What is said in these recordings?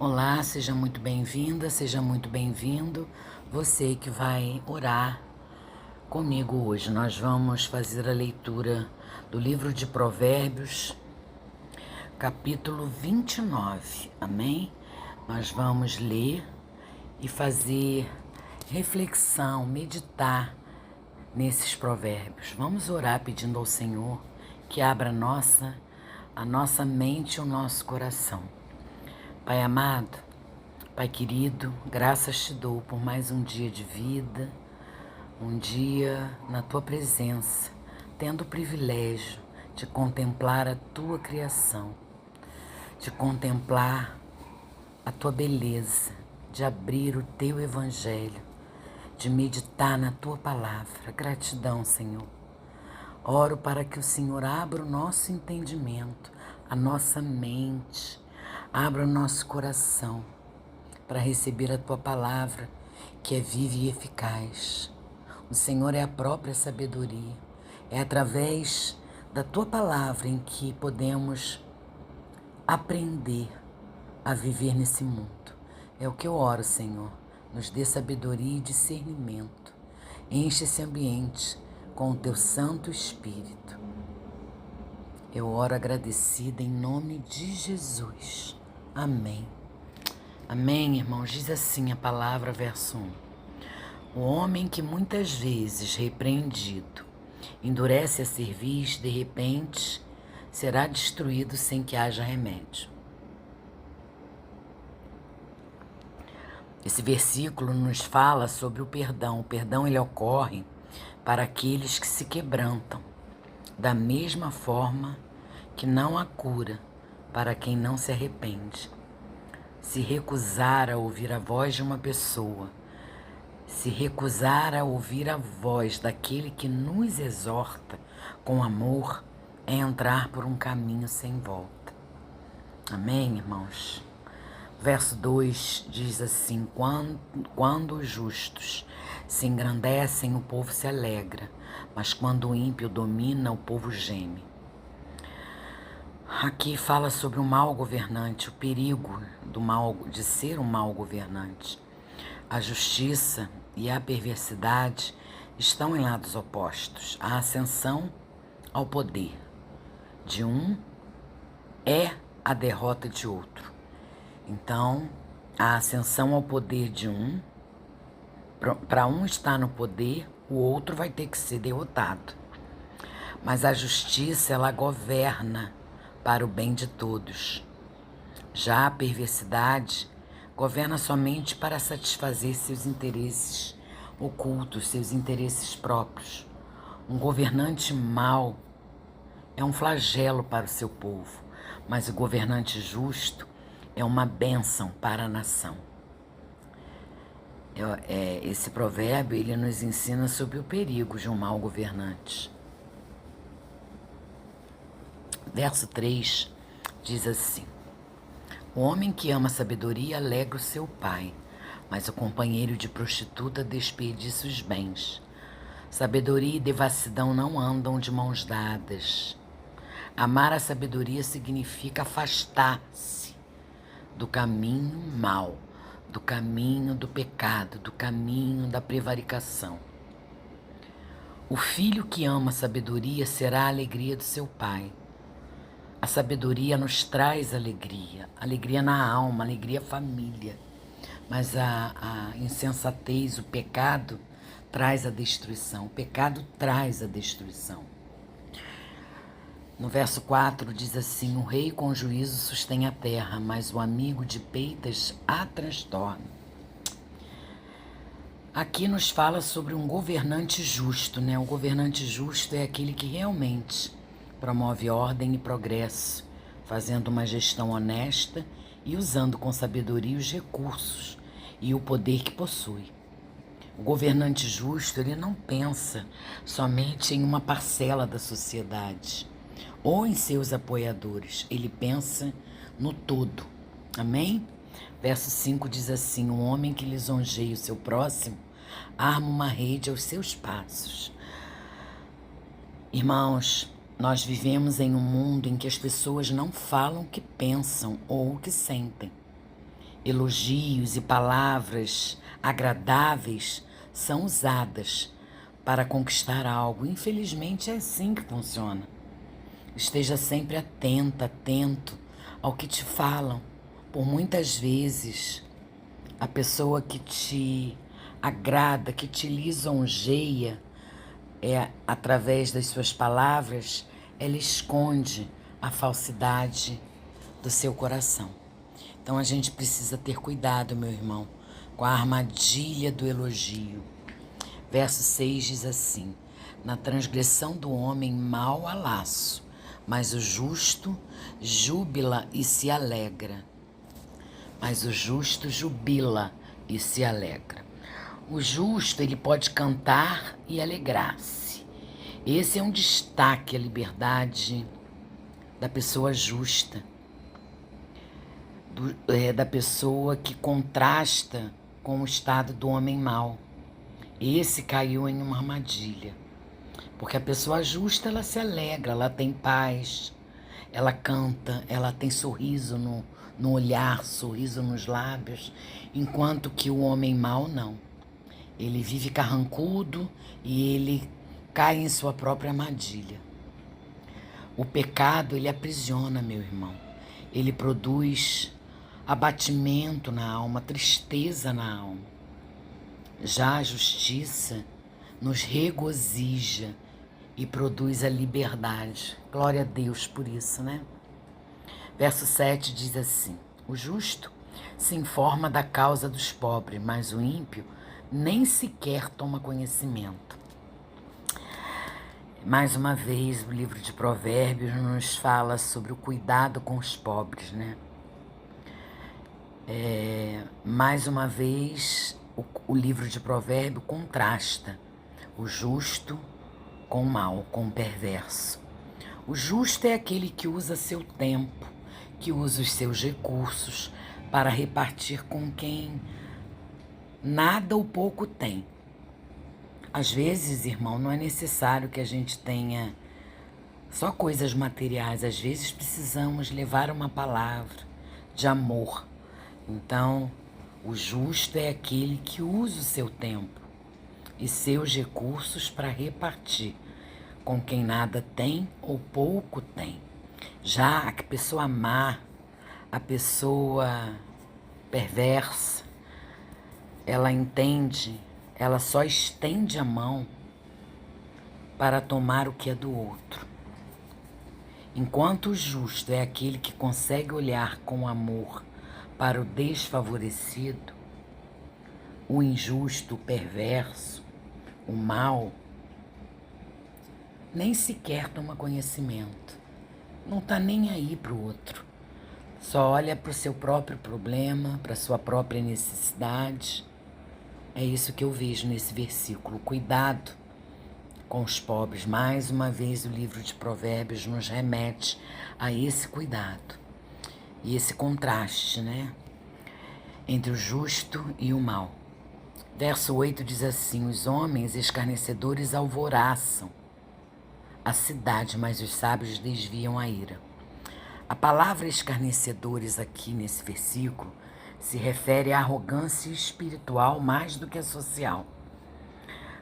Olá, seja muito bem-vinda, seja muito bem-vindo. Você que vai orar comigo hoje. Nós vamos fazer a leitura do livro de Provérbios, capítulo 29. Amém? Nós vamos ler e fazer reflexão, meditar nesses provérbios. Vamos orar pedindo ao Senhor que abra a nossa mente e o nosso coração. Pai amado, Pai querido, graças te dou por mais um dia de vida, um dia na Tua presença, tendo o privilégio de contemplar a Tua criação, de contemplar a Tua beleza, de abrir o Teu Evangelho, de meditar na Tua palavra. Gratidão, Senhor. Oro para que o Senhor abra o nosso entendimento, a nossa mente, abra o nosso coração, para receber a Tua palavra, que é viva e eficaz. O Senhor é a própria sabedoria. É através da Tua palavra em que podemos aprender a viver nesse mundo. É o que eu oro, Senhor. Nos dê sabedoria e discernimento. Enche esse ambiente com o Teu Santo Espírito. Eu oro agradecida em nome de Jesus. Amém. Amém, irmãos? Diz assim a palavra, verso 1. O homem que muitas vezes repreendido endurece a cerviz, de repente será destruído sem que haja remédio. Esse versículo nos fala sobre o perdão. O perdão ele ocorre para aqueles que se quebrantam, da mesma forma que não há cura para quem não se arrepende. Se recusar a ouvir a voz de uma pessoa, se recusar a ouvir a voz daquele que nos exorta com amor, é entrar por um caminho sem volta. Amém, irmãos? Verso 2 diz assim: quando os justos se engrandecem, o povo se alegra, mas quando o ímpio domina, o povo geme. Aqui fala sobre o mau governante, o perigo de ser um mau governante. A justiça e a perversidade estão em lados opostos. A ascensão ao poder de um é a derrota de outro. Então, a ascensão ao poder de um, para um estar no poder, o outro vai ter que ser derrotado. Mas a justiça, ela governa para o bem de todos. Já a perversidade governa somente para satisfazer seus interesses ocultos, seus interesses próprios. Um governante mau é um flagelo para o seu povo, mas o governante justo é uma bênção para a nação. Esse provérbio ele nos ensina sobre o perigo de um mau governante. Verso 3 diz assim: o homem que ama a sabedoria alegra o seu pai, mas o companheiro de prostituta desperdiça os bens. Sabedoria e devassidão não andam de mãos dadas. Amar a sabedoria significa afastar-se do caminho mau, do caminho do pecado, do caminho da prevaricação. O filho que ama a sabedoria será a alegria do seu pai. A sabedoria nos traz alegria, alegria na alma, alegria família. Mas a insensatez, o pecado, traz a destruição. O pecado traz a destruição. No verso 4 diz assim: o rei com juízo sustém a terra, mas o amigo de peitas a transtorna. Aqui nos fala sobre um governante justo, né? O governante justo é aquele que realmente promove ordem e progresso, fazendo uma gestão honesta e usando com sabedoria os recursos e o poder que possui. O governante justo, ele não pensa somente em uma parcela da sociedade ou em seus apoiadores, ele pensa no todo. Amém? Verso 5 diz assim: um homem que lisonjeia o seu próximo arma uma rede aos seus passos. Irmãos, nós vivemos em um mundo em que as pessoas não falam o que pensam ou o que sentem. Elogios e palavras agradáveis são usadas para conquistar algo. Infelizmente é assim que funciona. Esteja sempre atenta, atento ao que te falam. Por muitas vezes, a pessoa que te agrada, que te lisonjeia, através das suas palavras, ela esconde a falsidade do seu coração. Então a gente precisa ter cuidado, meu irmão, com a armadilha do elogio. Verso 6 diz assim: na transgressão do homem mal há laço, mas o justo júbila e se alegra. Mas o justo jubila e se alegra. O justo, ele pode cantar e alegrar-se. Esse é um destaque, a liberdade da pessoa justa, da pessoa que contrasta com o estado do homem mau. Esse caiu em uma armadilha. Porque a pessoa justa, ela se alegra, ela tem paz, ela canta, ela tem sorriso no olhar, sorriso nos lábios, enquanto que o homem mau não. Ele vive carrancudo e ele cai em sua própria armadilha. O pecado, ele aprisiona, meu irmão. Ele produz abatimento na alma, tristeza na alma. Já a justiça nos regozija e produz a liberdade. Glória a Deus por isso, né? Verso 7 diz assim: o justo se informa da causa dos pobres, mas o ímpio nem sequer toma conhecimento. Mais uma vez, o livro de Provérbios nos fala sobre o cuidado com os pobres, né? Mais uma vez, o livro de Provérbios contrasta o justo com o mal, com o perverso. O justo é aquele que usa seu tempo, que usa os seus recursos para repartir com quem nada ou pouco tem. Às vezes, irmão, não é necessário que a gente tenha só coisas materiais. Às vezes precisamos levar uma palavra de amor. Então, o justo é aquele que usa o seu tempo e seus recursos para repartir com quem nada tem ou pouco tem. Já a pessoa má, a pessoa perversa, ela entende, ela só estende a mão para tomar o que é do outro. Enquanto o justo é aquele que consegue olhar com amor para o desfavorecido, o injusto, o perverso, o mal, nem sequer toma conhecimento. Não está nem aí para o outro. Só olha para o seu próprio problema, para a sua própria necessidade. É isso que eu vejo nesse versículo. Cuidado com os pobres. Mais uma vez o livro de Provérbios nos remete a esse cuidado. E esse contraste, né? Entre o justo e o mal. Verso 8 diz assim: os homens escarnecedores alvoraçam a cidade, mas os sábios desviam a ira. A palavra escarnecedores aqui nesse versículo se refere à arrogância espiritual mais do que a social.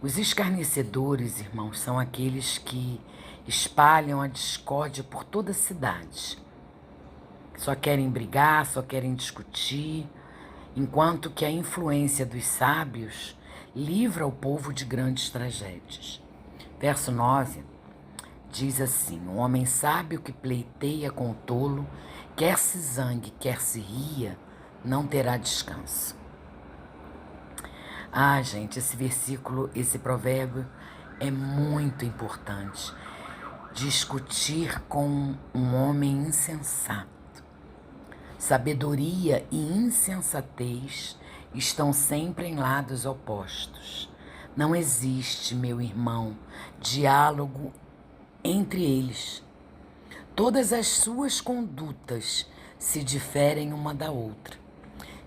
Os escarnecedores, irmãos, são aqueles que espalham a discórdia por toda a cidade. Só querem brigar, só querem discutir, enquanto que a influência dos sábios livra o povo de grandes tragédias. Verso 9 diz assim: o homem sábio que pleiteia com o tolo, quer se zangue, quer se ria, não terá descanso. Ah, gente, esse versículo, esse provérbio é muito importante. Discutir com um homem insensato. Sabedoria e insensatez estão sempre em lados opostos. Não existe, meu irmão, diálogo entre eles. Todas as suas condutas se diferem uma da outra.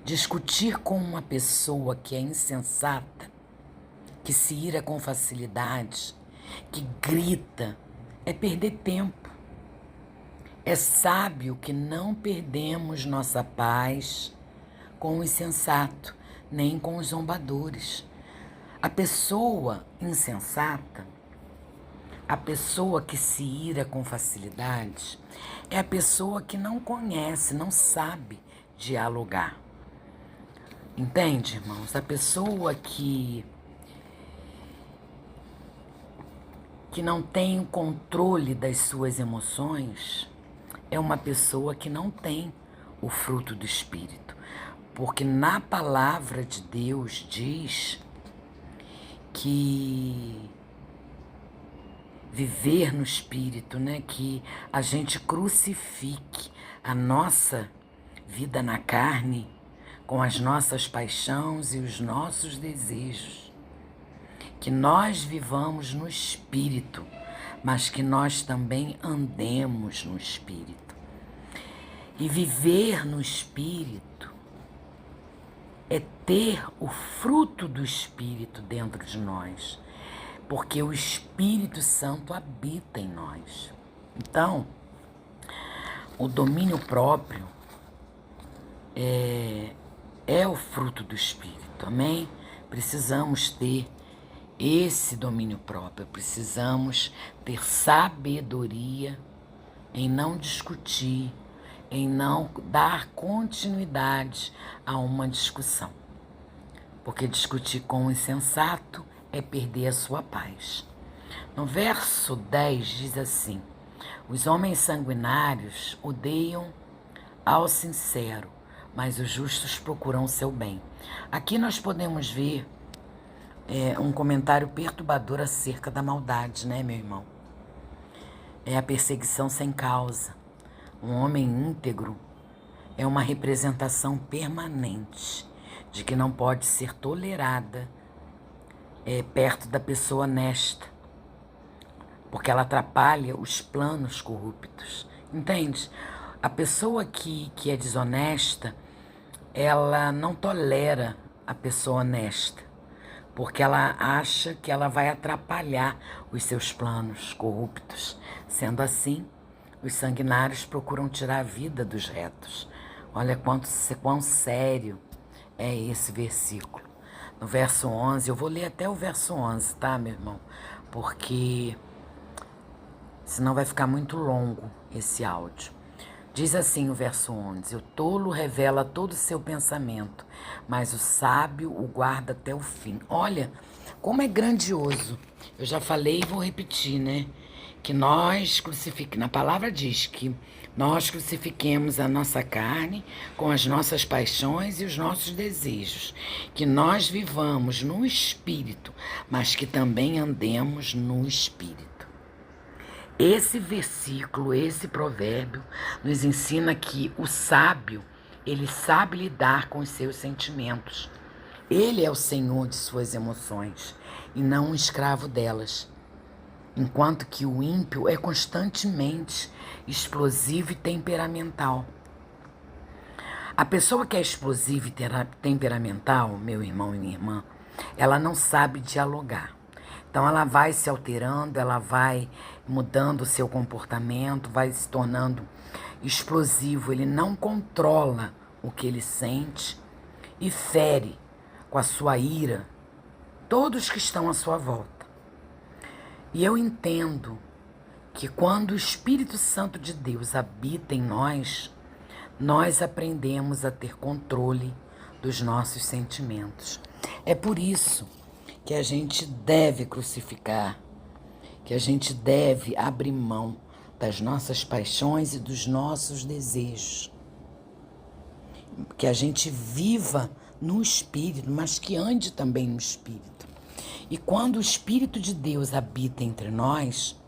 Discutir com uma pessoa que é insensata, que se ira com facilidade, que grita, é perder tempo. É sábio que não perdemos nossa paz com o insensato, nem com os zombadores. A pessoa insensata, a pessoa que se ira com facilidade, é a pessoa que não conhece, não sabe dialogar. Entende, irmãos? A pessoa que não tem o controle das suas emoções é uma pessoa que não tem o fruto do Espírito. Porque na palavra de Deus diz que viver no Espírito, né? Que a gente crucifique a nossa vida na carne com as nossas paixões e os nossos desejos. Que nós vivamos no Espírito, mas que nós também andemos no Espírito. E viver no Espírito é ter o fruto do Espírito dentro de nós, porque o Espírito Santo habita em nós. Então, o domínio próprio é o fruto do Espírito, amém? Precisamos ter esse domínio próprio, precisamos ter sabedoria em não discutir, em não dar continuidade a uma discussão. Porque discutir com o insensato é perder a sua paz. No verso 10 diz assim: os homens sanguinários odeiam ao sincero, mas os justos procuram o seu bem. Aqui nós podemos ver um comentário perturbador acerca da maldade, né, meu irmão? É a perseguição sem causa. Um homem íntegro é uma representação permanente de que não pode ser tolerada perto da pessoa honesta, porque ela atrapalha os planos corruptos. Entende? A pessoa que é desonesta, ela não tolera a pessoa honesta, porque ela acha que ela vai atrapalhar os seus planos corruptos. Sendo assim, os sanguinários procuram tirar a vida dos retos. Olha quão sério é esse versículo. No verso 11, eu vou ler até o verso 11, tá, meu irmão? Porque senão vai ficar muito longo esse áudio. Diz assim o verso 11: o tolo revela todo o seu pensamento, mas o sábio o guarda até o fim. Olha como é grandioso. Eu já falei e vou repetir, né? Que nós crucifiquemos, na palavra diz que nós crucifiquemos a nossa carne com as nossas paixões e os nossos desejos. Que nós vivamos no Espírito, mas que também andemos no Espírito. Esse versículo, esse provérbio, nos ensina que o sábio, ele sabe lidar com os seus sentimentos. Ele é o senhor de suas emoções e não um escravo delas. Enquanto que o ímpio é constantemente explosivo e temperamental. A pessoa que é explosiva e temperamental, meu irmão e minha irmã, ela não sabe dialogar. Então ela vai se alterando, ela vai mudando o seu comportamento, vai se tornando explosivo. Ele não controla o que ele sente e fere com a sua ira todos que estão à sua volta. E eu entendo que quando o Espírito Santo de Deus habita em nós, nós aprendemos a ter controle dos nossos sentimentos. É por isso que a gente deve crucificar, que a gente deve abrir mão das nossas paixões e dos nossos desejos. Que a gente viva no Espírito, mas que ande também no Espírito. E quando o Espírito de Deus habita entre nós,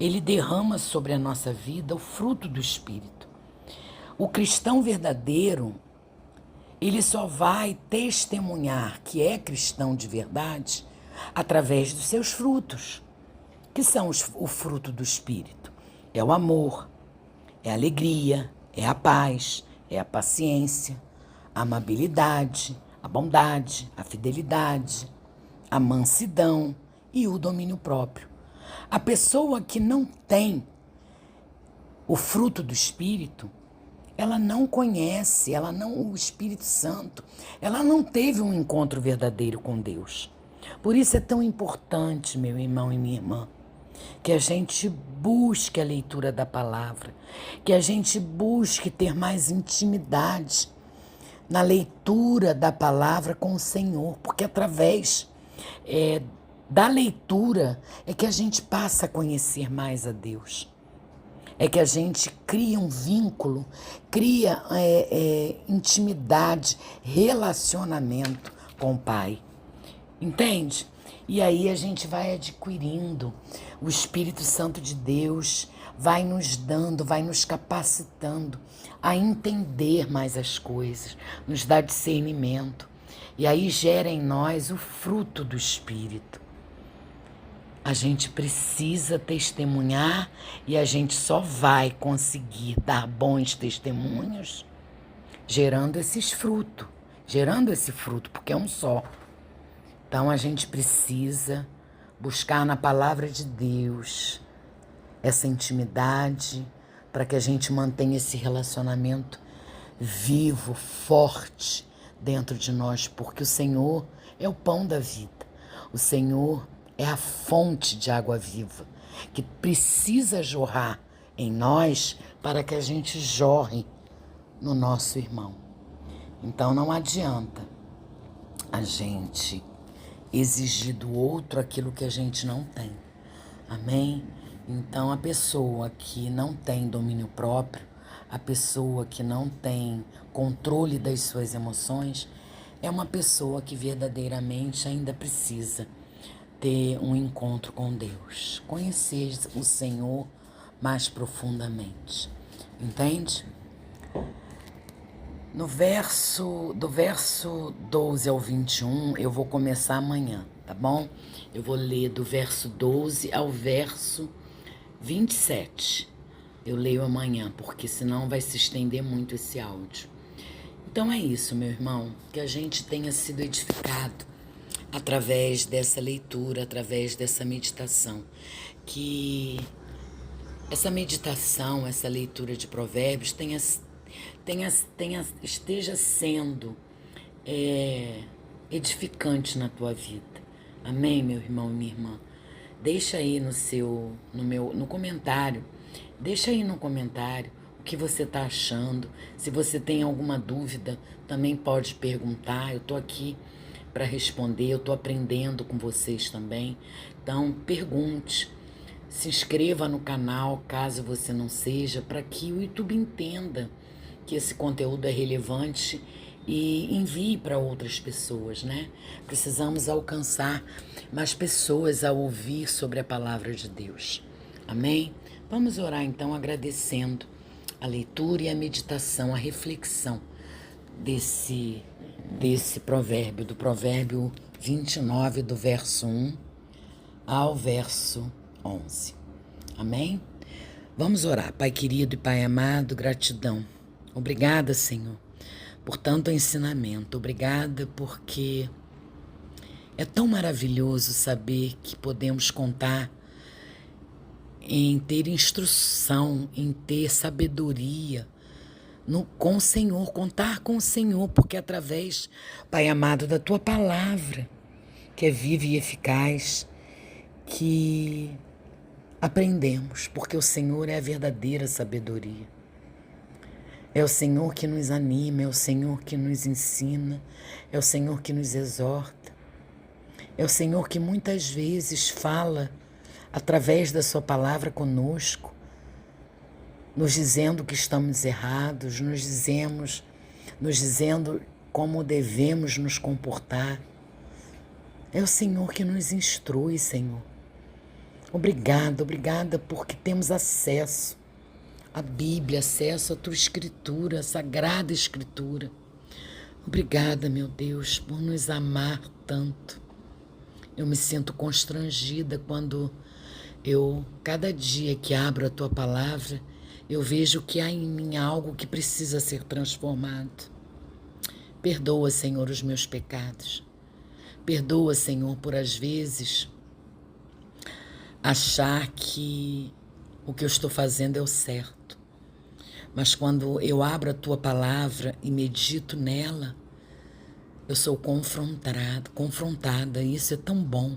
ele derrama sobre a nossa vida o fruto do Espírito. O cristão verdadeiro, ele só vai testemunhar que é cristão de verdade através dos seus frutos, que são o fruto do Espírito. É o amor, é a alegria, é a paz, é a paciência, a amabilidade, a bondade, a fidelidade, a mansidão e o domínio próprio. A pessoa que não tem o fruto do Espírito, ela não conhece, o Espírito Santo, ela não teve um encontro verdadeiro com Deus. Por isso é tão importante, meu irmão e minha irmã, que a gente busque a leitura da palavra, que a gente busque ter mais intimidade na leitura da palavra com o Senhor, porque através da leitura é que a gente passa a conhecer mais a Deus. É que a gente cria um vínculo, cria intimidade, relacionamento com o Pai. Entende? E aí a gente vai adquirindo o Espírito Santo de Deus, vai nos dando, vai nos capacitando a entender mais as coisas, nos dá discernimento. E aí gera em nós o fruto do Espírito. A gente precisa testemunhar e a gente só vai conseguir dar bons testemunhos gerando esse fruto, porque é um só. Então a gente precisa buscar na palavra de Deus essa intimidade para que a gente mantenha esse relacionamento vivo, forte dentro de nós, porque o Senhor é o pão da vida. O Senhor é a fonte de água viva que precisa jorrar em nós para que a gente jorre no nosso irmão. Então não adianta a gente exigir do outro aquilo que a gente não tem. Amém? Então a pessoa que não tem domínio próprio, a pessoa que não tem controle das suas emoções, é uma pessoa que verdadeiramente ainda precisa ter um encontro com Deus, conhecer o Senhor mais profundamente. Entende? Do verso 12 ao 21, eu vou começar amanhã, tá bom? Eu vou ler do verso 12 ao verso 27. Eu leio amanhã, porque senão vai se estender muito esse áudio. Então é isso, meu irmão, que a gente tenha sido edificado através dessa leitura, através dessa meditação. Que essa meditação, essa leitura de Provérbios esteja sendo edificante na tua vida. Amém, meu irmão e minha irmã? Deixa aí no comentário, deixa aí no comentário o que você está achando. Se você tem alguma dúvida, também pode perguntar. Eu estou aqui para responder, eu estou aprendendo com vocês também. Então, pergunte. Se inscreva no canal, caso você não seja, para que o YouTube entenda que esse conteúdo é relevante e envie para outras pessoas, né? Precisamos alcançar mais pessoas a ouvir sobre a palavra de Deus. Amém? Vamos orar então agradecendo a leitura e a meditação, a reflexão desse provérbio, do provérbio 29, do verso 1 ao verso 11. Amém? Vamos orar. Pai querido e Pai amado, gratidão. Obrigada, Senhor, por tanto ensinamento. Obrigada porque é tão maravilhoso saber que podemos contar em ter instrução, em ter sabedoria com o Senhor, contar com o Senhor, porque através, Pai amado, da Tua palavra, que é viva e eficaz, que aprendemos, porque o Senhor é a verdadeira sabedoria. É o Senhor que nos anima, é o Senhor que nos ensina, é o Senhor que nos exorta. É o Senhor que muitas vezes fala através da sua palavra conosco, nos dizendo que estamos errados, nos dizendo como devemos nos comportar. É o Senhor que nos instrui, Senhor. Obrigada porque temos acesso à Bíblia, acesso à Tua Escritura, a Sagrada Escritura. Obrigada, meu Deus, por nos amar tanto. Eu me sinto constrangida quando cada dia que abro a Tua palavra, eu vejo que há em mim algo que precisa ser transformado. Perdoa, Senhor, os meus pecados. Perdoa, Senhor, por às vezes achar que o que eu estou fazendo é o certo. Mas quando eu abro a tua palavra e medito nela, eu sou confrontada, e isso é tão bom.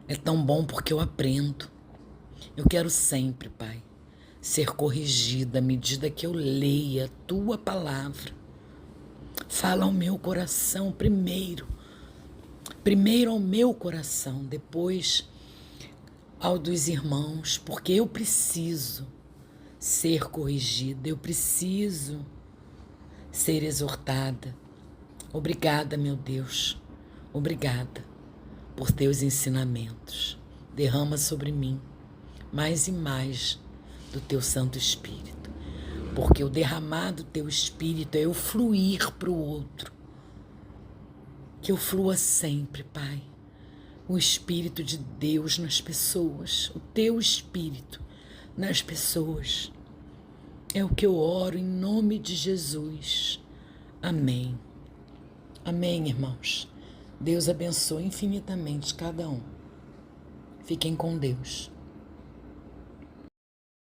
É tão bom porque eu aprendo. Eu quero sempre, Pai, ser corrigida à medida que eu leia a tua palavra. Fala ao meu coração primeiro. Primeiro ao meu coração, depois ao dos irmãos, porque eu preciso ser corrigida, eu preciso ser exortada. Obrigada, meu Deus, obrigada por teus ensinamentos. Derrama sobre mim mais e mais do teu Santo Espírito, porque o derramar do teu Espírito é eu fluir para o outro. Que eu flua sempre, Pai, o Espírito de Deus nas pessoas, o teu Espírito nas pessoas. É o que eu oro em nome de Jesus. Amém. Amém, irmãos. Deus abençoe infinitamente cada um. Fiquem com Deus.